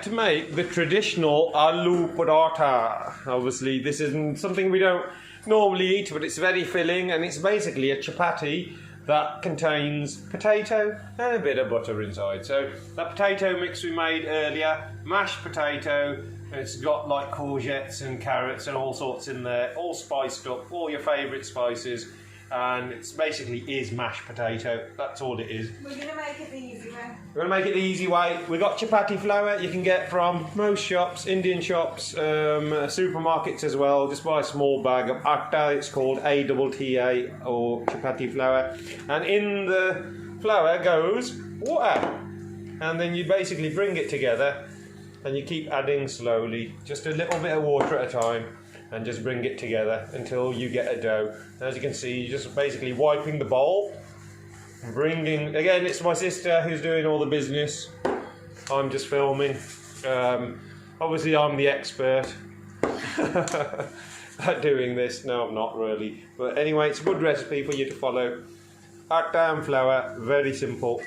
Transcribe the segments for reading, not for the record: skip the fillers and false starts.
to make the traditional aloo paratha. Obviously, this isn't something we don't normally eat, but it's very filling, and it's basically a chapati that contains potato and a bit of butter inside. So that potato mix we made earlier, mashed potato, it's got like courgettes and carrots and all sorts in there, all spiced up, all your favourite spices, and it's basically is mashed potato. That's all it is. We're going to make it the easy way. We're going to make it the easy way. We've got chapati flour you can get from most shops, Indian shops, supermarkets as well. Just buy a small bag of atta, it's called ATTA or chapati flour. And in the flour goes water. And then you basically bring it together and you keep adding slowly, just a little bit of water at a time, and just bring it together until you get a dough. As you can see, you're just basically wiping the bowl, bringing, again, it's my sister who's doing all the business. I'm just filming. Obviously I'm the expert at doing this. No, I'm not really. But anyway, it's a good recipe for you to follow. Atta and flour, very simple.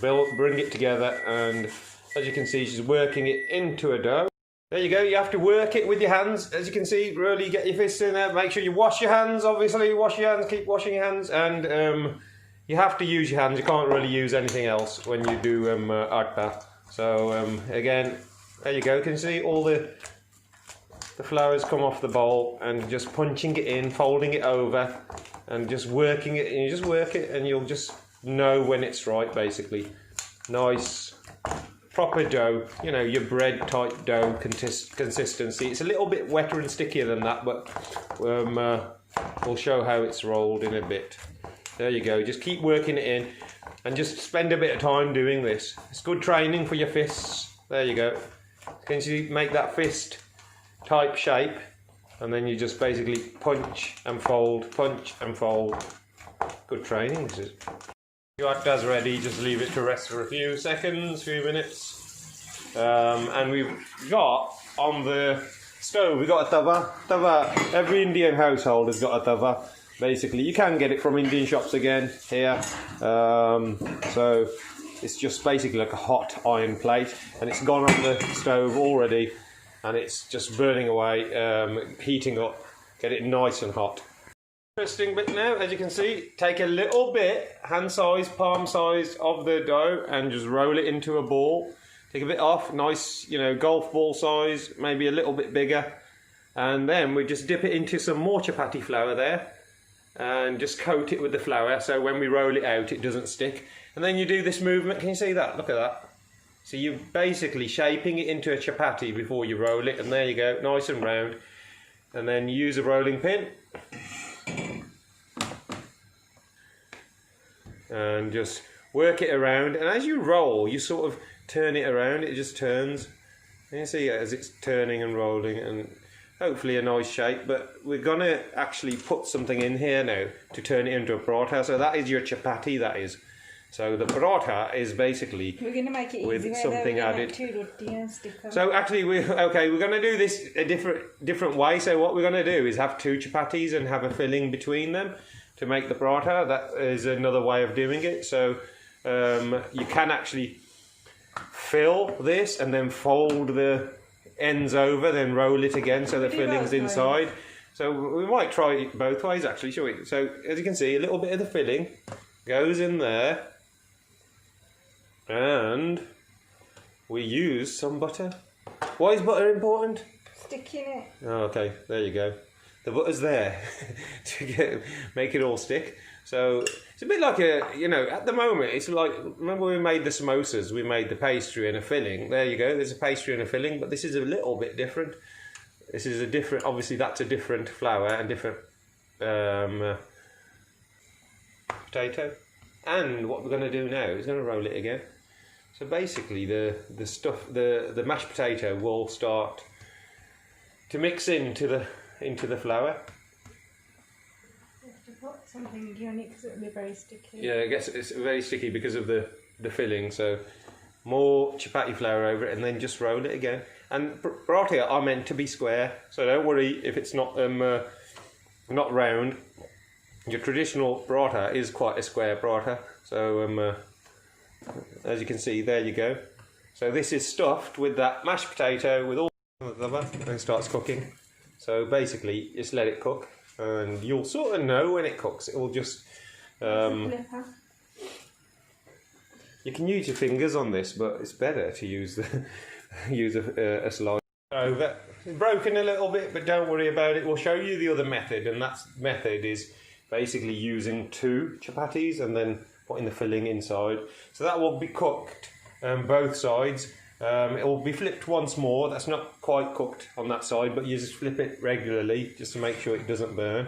Bring it together, and as you can see, she's working it into a dough. There you go, you have to work it with your hands. As you can see, really get your fists in there. Make sure you wash your hands, obviously. Wash your hands, keep washing your hands. And you have to use your hands. You can't really use anything else when you do atta. So again, there you go. You can see all the flours come off the bowl, and just punching it in, folding it over, and just working it. And you just work it, and you'll just know when it's right, basically. Nice proper dough, you know, your bread type dough consistency. It's a little bit wetter and stickier than that, but we'll show how it's rolled in a bit. There you go, just keep working it in and just spend a bit of time doing this. It's good training for your fists. There you go. Can you make that fist type shape, and then you just basically punch and fold, punch and fold. Good training this is. Your atta's ready, just leave it to rest for a few seconds, few minutes. And we've got on the stove, we've got a tawa. Every Indian household has got a tawa. Basically, you can get it from Indian shops again here. So it's just basically like a hot iron plate, and it's gone on the stove already, and it's just burning away, heating up, get it nice and hot. Interesting bit now, as you can see, take a little bit, hand size, palm size of the dough, and just roll it into a ball. Take a bit off, nice, you know, golf ball size, maybe a little bit bigger. And then we just dip it into some more chapati flour there, and just coat it with the flour, so when we roll it out, it doesn't stick. And then you do this movement, can you see that? Look at that. So you're basically shaping it into a chapati before you roll it, and there you go, nice and round. And then you use a rolling pin, and just work it around, and as you roll, you sort of turn it around, it just turns. And you see as it's turning and rolling, and hopefully a nice shape. But we're gonna actually put something in here now to turn it into a paratha. So that is your chapati, that is. So the paratha is basically, we're gonna make it with easy something added. Like so actually we're gonna do this a different way. So what we're gonna do is have two chapatis and have a filling between them to make the paratha. That is another way of doing it. So you can actually fill this and then fold the ends over, then roll it again so the filling's inside. So we might try it both ways actually, shall we? So as you can see, a little bit of the filling goes in there, and we use some butter. Why is butter important? Sticking it. Oh, okay, there you go. The butter's there to make it all stick. So it's a bit like at the moment, it's like, remember we made the samosas, we made the pastry and a filling. There you go, there's a pastry and a filling, but this is a little bit different. This is a different, obviously that's a different flour and different potato. And what we're going to do now is going to roll it again. So basically the mashed potato will start to mix into the flour. You have to put something on it because it'll be very sticky. Yeah, I guess it's very sticky because of the filling. So more chapati flour over it, and then just roll it again. And paratha are meant to be square, so don't worry if it's not round. Your traditional paratha is quite a square paratha. So as you can see, there you go. So this is stuffed with that mashed potato with all the other, and it starts cooking. So basically, just let it cook, and you'll sort of know when it cooks. It will just. You can use your fingers on this, but it's better to use a slice. Over. It's broken a little bit, but don't worry about it. We'll show you the other method, and that method is basically using 2 chapatis and then putting the filling inside. So that will be cooked both sides. It will be flipped once more. That's not quite cooked on that side, but you just flip it regularly just to make sure it doesn't burn.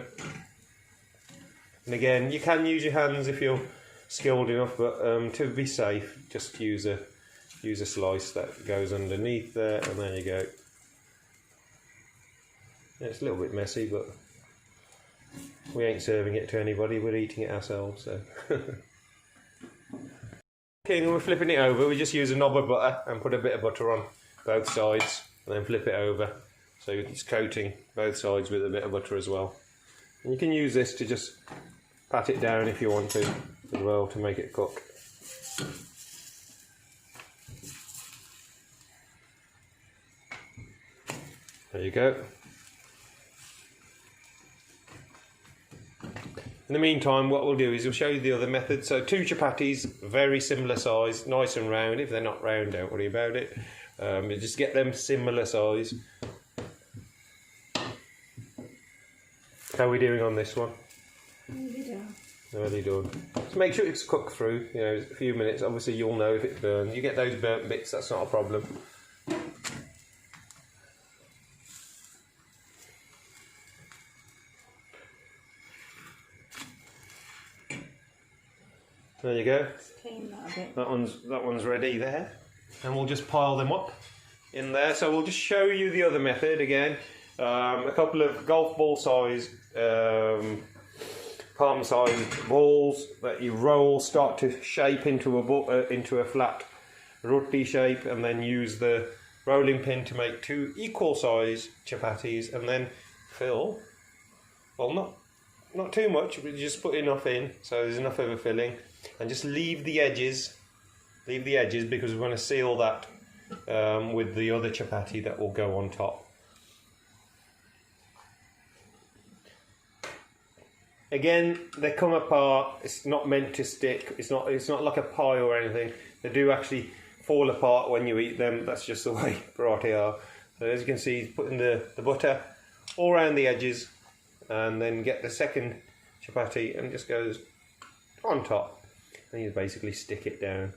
And again, you can use your hands if you're skilled enough, but to be safe, just use a slice that goes underneath there, and there you go. It's a little bit messy, but we ain't serving it to anybody, we're eating it ourselves. So. Okay, and we're flipping it over. We just use a knob of butter and put a bit of butter on both sides, and then flip it over. So it's coating both sides with a bit of butter as well. And you can use this to just pat it down if you want to as well, to make it cook. There you go. In the meantime, what we'll do is we'll show you the other method. So 2 chapatis, very similar size, nice and round. If they're not round, don't worry about it. You just get them similar size. How are we doing on this one? Nearly done. Just make sure it's cooked through, you know, a few minutes. Obviously you'll know if it's burned. You get those burnt bits, that's not a problem. There you go. Clean that a bit. That one's ready there, and we'll just pile them up in there. So we'll just show you the other method again. A couple of golf ball size, palm sized balls that you roll, start to shape into a flat roti shape, and then use the rolling pin to make 2 equal size chapatis, and then fill. Well, not too much, but just put enough in so there's enough of a filling. And just leave the edges because we're going to seal that with the other chapati that will go on top. Again, they come apart. It's not meant to stick. It's not like a pie or anything. They do actually fall apart when you eat them. That's just the way paratha are. So as you can see, putting the butter all around the edges, and then get the second chapati and just goes on top. And you basically stick it down,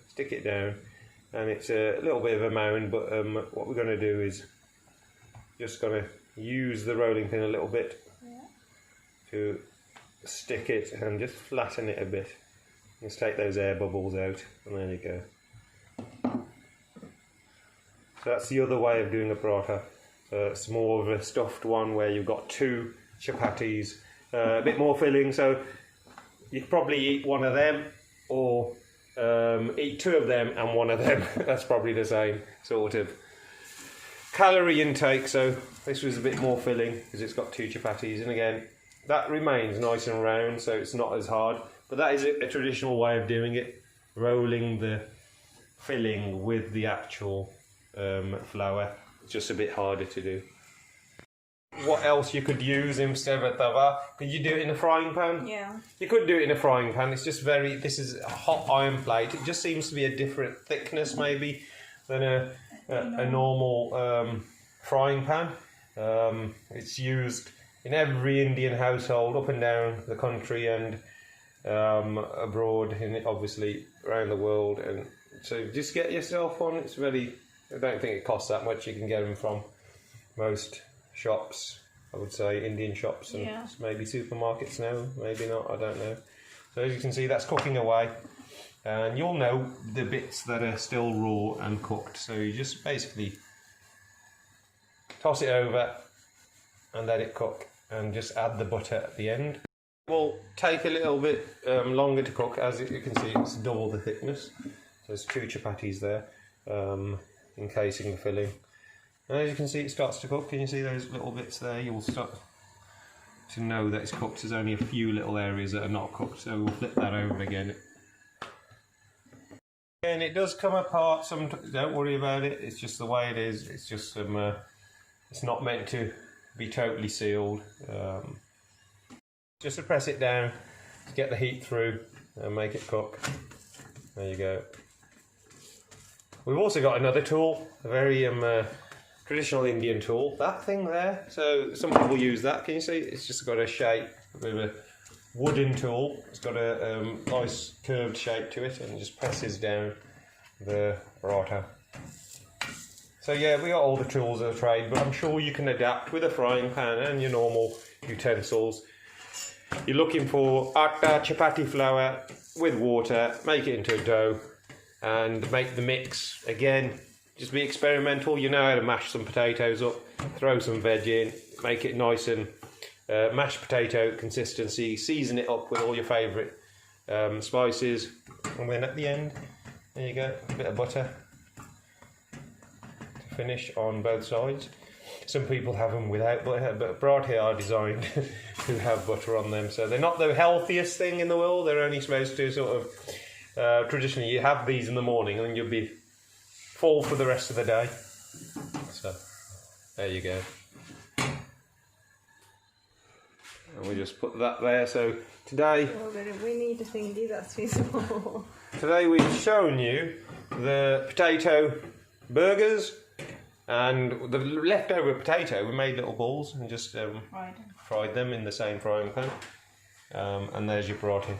and it's a little bit of a mound, but what we're going to do is just going to use the rolling pin a little bit to stick it and just flatten it a bit. Just take those air bubbles out, and there you go. So that's the other way of doing a paratha. So it's more of a stuffed one where you've got 2 chapatis, a bit more filling, so you could probably eat one of them, or eat 2 of them and 1 of them. That's probably the same sort of calorie intake. So this was a bit more filling because it's got 2 chapatis, and again that remains nice and round, so it's not as hard. But that is a traditional way of doing it, rolling the filling with the actual flour. It's just a bit harder to do. What else you could use instead of a tawa? Could you do it in a frying pan? Yeah. You could do it in a frying pan. It's just this is a hot iron plate. It just seems to be a different thickness maybe than a normal frying pan. It's used in every Indian household up and down the country, and abroad, obviously around the world. And so just get yourself one. It's really, I don't think it costs that much. You can get them from most shops, I would say, Indian shops, and maybe supermarkets now, maybe not, I don't know. So as you can see, that's cooking away, and you'll know the bits that are still raw and cooked. So you just basically toss it over and let it cook, and just add the butter at the end. It will take a little bit longer to cook. As you can see, it's double the thickness. So there's 2 chapatis there, encasing the filling. And as you can see, it starts to cook. Can you see those little bits there? You'll start to know that it's cooked. There's only a few little areas that are not cooked, so we'll flip that over again. And it does come apart. Don't worry about it. It's just the way it is. It's just some. It's not meant to be totally sealed. Just to press it down to get the heat through and make it cook. There you go. We've also got another tool, a very traditional Indian tool. That thing there. So some people use that. Can you see? It's just got a shape, a bit of a wooden tool. It's got a nice curved shape to it, and it just presses down the paratha. So yeah, we got all the tools of the trade, but I'm sure you can adapt with a frying pan and your normal utensils. You're looking for atta chapati flour with water, make it into a dough, and make the mix. Again, just be experimental. You know how to mash some potatoes up, throw some veg in, make it nice and mashed potato consistency, season it up with all your favourite spices, and then at the end, there you go, a bit of butter to finish on both sides. Some people have them without butter, but Parotha are designed to have butter on them, so they're not the healthiest thing in the world. They're only supposed to sort of, traditionally you have these in the morning and you'll be full for the rest of the day. So, there you go. And we just put that there. So today, we need a thingy that's too small. Today we've shown you the potato burgers and the leftover potato. We made little balls and just fried them in the same frying pan. And there's your paratha.